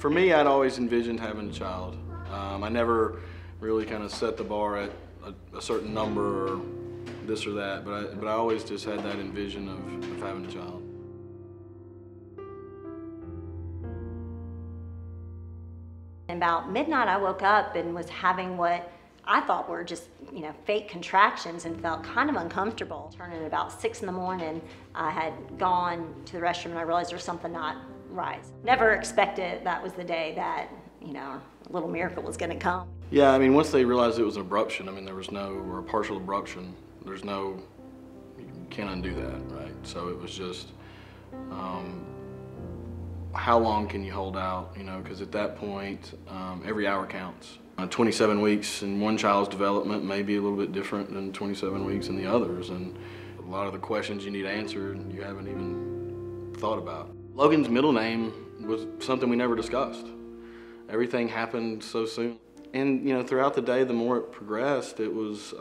For me, I'd always envisioned having a child. I never really kind of set the bar at a certain number or this or that, but I always just had that envision of having a child. About midnight, I woke up and was having what I thought were just, fake contractions and felt kind of uncomfortable. Turning at about 6 in the morning, I had gone to the restroom and I realized there was something not right. Never expected that was the day that, a little miracle was going to come. Yeah, I mean, once they realized it was an abruption, I mean, there was no, or a partial abruption, there's no, you can't undo that, right? So it was just, how long can you hold out, because at that point, every hour counts. 27 weeks in one child's development may be a little bit different than 27 weeks in the others, and a lot of the questions you need answered you haven't even thought about. Logan's middle name was something we never discussed. Everything happened so soon. And throughout the day, the more it progressed, it was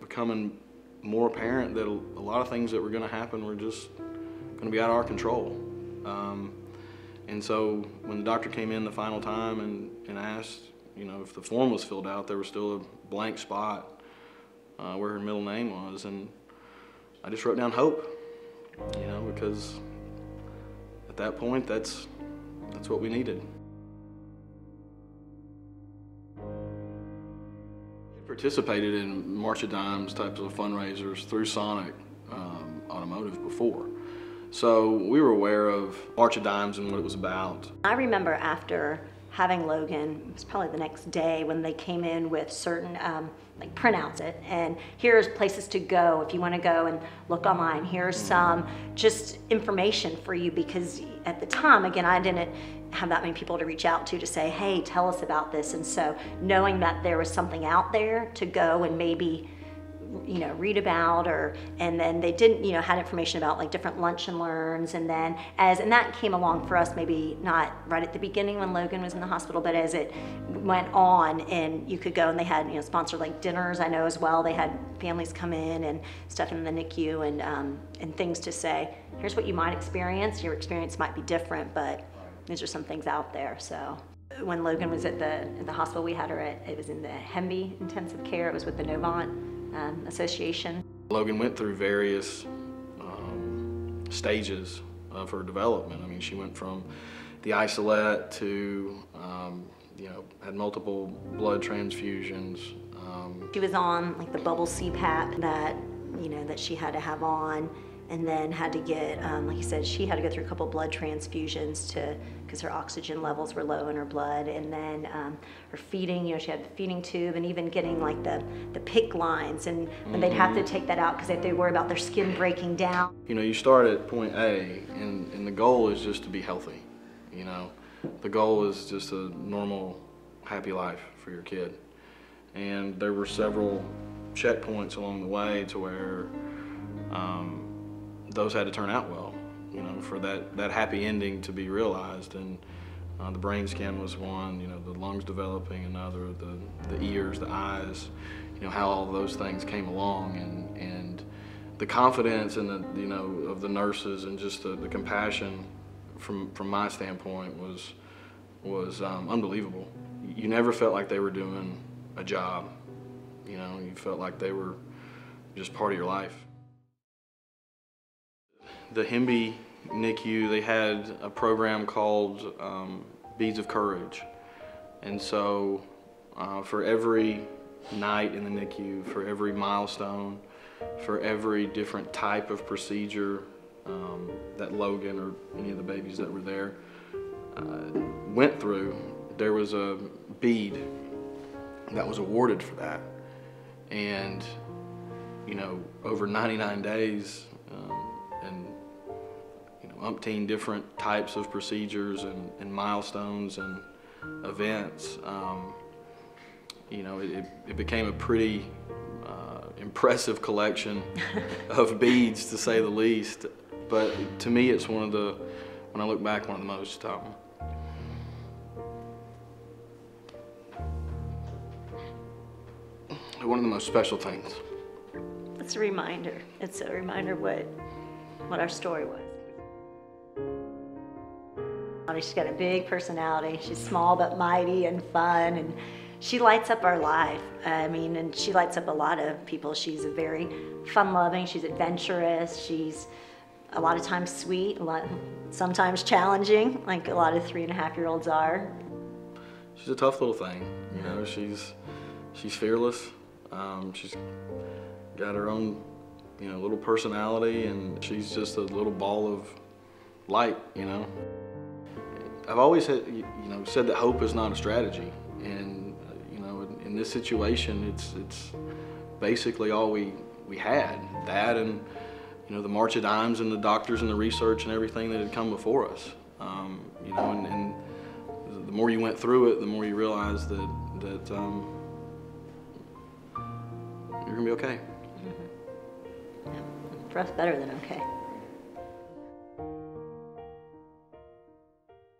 becoming more apparent that a lot of things that were going to happen were just going to be out of our control. And so when the doctor came in the final time and asked, if the form was filled out, there was still a blank spot where her middle name was, and I just wrote down hope, because at that point, that's what we needed. I participated in March of Dimes types of fundraisers through Sonic Automotive before. So we were aware of March of Dimes and what it was about. I remember after having Logan, it was probably the next day when they came in with certain like printouts and here's places to go if you want to go and look online. Here's some just information for you, because at the time, again, I didn't have that many people to reach out to say, hey, tell us about this. And so knowing that there was something out there to go and maybe read about, and then they didn't, had information about like different lunch and learns, and then and that came along for us, maybe not right at the beginning when Logan was in the hospital, but as it went on and you could go, and they had, sponsored like dinners, I know as well. They had families come in and stuff in the NICU and things to say, here's what you might experience. Your experience might be different, but these are some things out there. So when Logan was at the hospital, we had her it was in the Hemby intensive care. It was with the Novant Association. Logan went through various stages of her development. I mean, she went from the isolate to, had multiple blood transfusions. She was on like the bubble CPAP that, that she had to have on, and then had to get, like you said, she had to go through a couple blood transfusions because her oxygen levels were low in her blood, and then her feeding, she had the feeding tube, and even getting like the PICC lines, and when they'd have to take that out because they worry about their skin breaking down. You start at point A, and the goal is just to be healthy. The goal is just a normal, happy life for your kid. And there were several checkpoints along the way to where those had to turn out well, for that happy ending to be realized. And the brain scan was one, the lungs developing another, the ears, the eyes, how all those things came along, and the confidence and of the nurses, and just the compassion from my standpoint was unbelievable. You never felt like they were doing a job, you felt like they were just part of your life. The Hemby NICU, they had a program called Beads of Courage. And so for every night in the NICU, for every milestone, for every different type of procedure that Logan or any of the babies that were there went through, there was a bead that was awarded for that. And over 99 days, and umpteen different types of procedures and milestones and events, it became a pretty impressive collection of beads, to say the least. But to me, it's when I look back, one of the most special things. It's a reminder. It's a reminder what our story was. She's got a big personality. She's small but mighty and fun, and she lights up our life. I mean, and she lights up a lot of people. She's a very fun-loving, she's adventurous, she's a lot of times sweet, sometimes challenging, like a lot of 3.5-year-olds are. She's a tough little thing, you know. She's fearless. She's got her own, you know, little personality, and she's just a little ball of light, you know. I've always said that hope is not a strategy, and you know, in this situation, it's basically all we had. That, and you know, the March of Dimes and the doctors and the research and everything that had come before us. You know, and the more you went through it, the more you realize that you're gonna be okay. Yeah, for us, better than okay.